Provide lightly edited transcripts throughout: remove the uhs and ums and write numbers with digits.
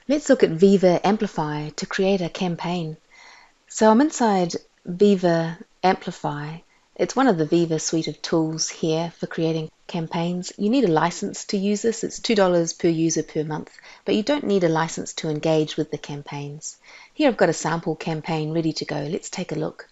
Let's look at Viva Amplify to create a campaign. So I'm inside Viva Amplify. It's one of the Viva suite of tools here for creating campaigns. You need a license to use this. It's $2 per user per month, but you don't need a license to engage with the campaigns. Here I've got a sample campaign ready to go. Let's take a look.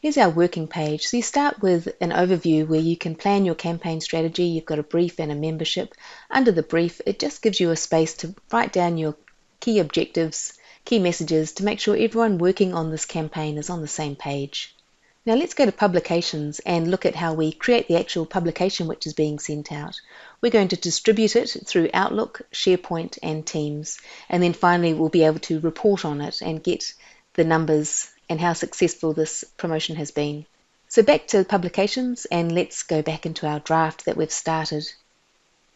Here's our working page. So you start with an overview where you can plan your campaign strategy. You've got a brief and a membership. Under the brief, it just gives you a space to write down your key objectives, key messages to make sure everyone working on this campaign is on the same page. Now let's go to publications and look at how we create the actual publication which is being sent out. We're going to distribute it through Outlook, SharePoint and Teams, and then finally we'll be able to report on it and get the numbers and how successful this promotion has been. So back to publications, and let's go back into our draft that we've started.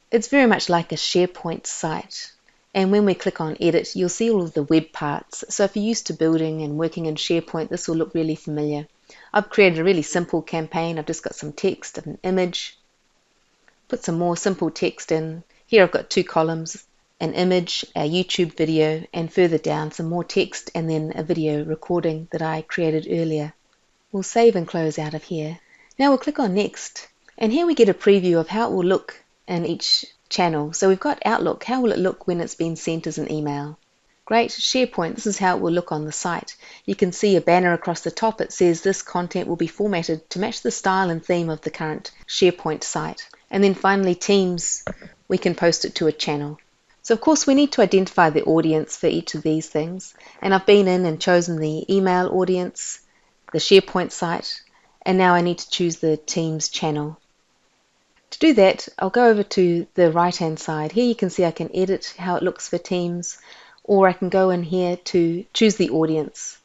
It's very much like a SharePoint site, and when we click on edit you'll see all of the web parts. So if you're used to building and working in SharePoint, this will look really familiar. I've created a really simple campaign. I've just got some text and an image, put some more simple text in. Here I've got 2 columns, an image, a YouTube video, and further down some more text and then a video recording that I created earlier. We'll save and close out of here. Now we'll click on next, and here we get a preview of how it will look in each channel. So we've got Outlook. How will it look when it's been sent as an email? Great. SharePoint, this is how it will look on the site. You can see a banner across the top. It says this content will be formatted to match the style and theme of the current SharePoint site. And then finally Teams, we can post it to a channel. So of course we need to identify the audience for each of these things, and I've been in and chosen the email audience, the SharePoint site, and now I need to choose the Teams channel. To do that, I'll go over to the right hand side. Here you can see I can edit how it looks for Teams, or I can go in here to choose the audience.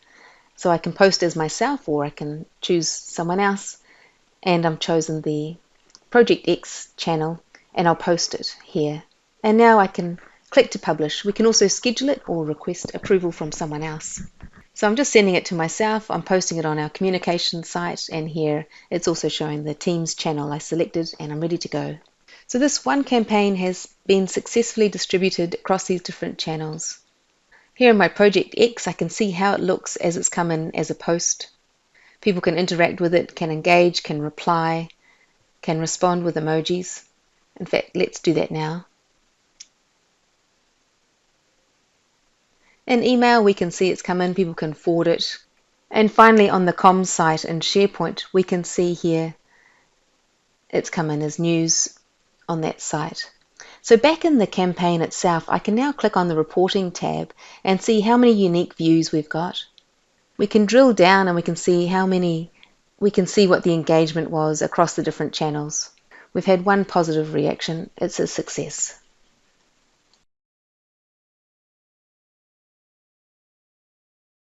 So I can post as myself, or I can choose someone else, and I'm chosen the Project X channel and I'll post it here. And now I can click to publish. We can also schedule it or request approval from someone else. So I'm just sending it to myself. I'm posting it on our communication site, and here it's also showing the Teams channel I selected, and I'm ready to go. So this one campaign has been successfully distributed across these different channels. Here in my Project X, I can see how it looks as it's come in as a post. People can interact with it, can engage, can reply, can respond with emojis. In fact, let's do that now. In email, we can see it's come in, people can forward it. And finally, on the comms site in SharePoint, we can see here it's come in as news on that site. So back in the campaign itself, I can now click on the reporting tab and see how many unique views we've got. We can drill down and we can see what the engagement was across the different channels. We've had one positive reaction. It's a success.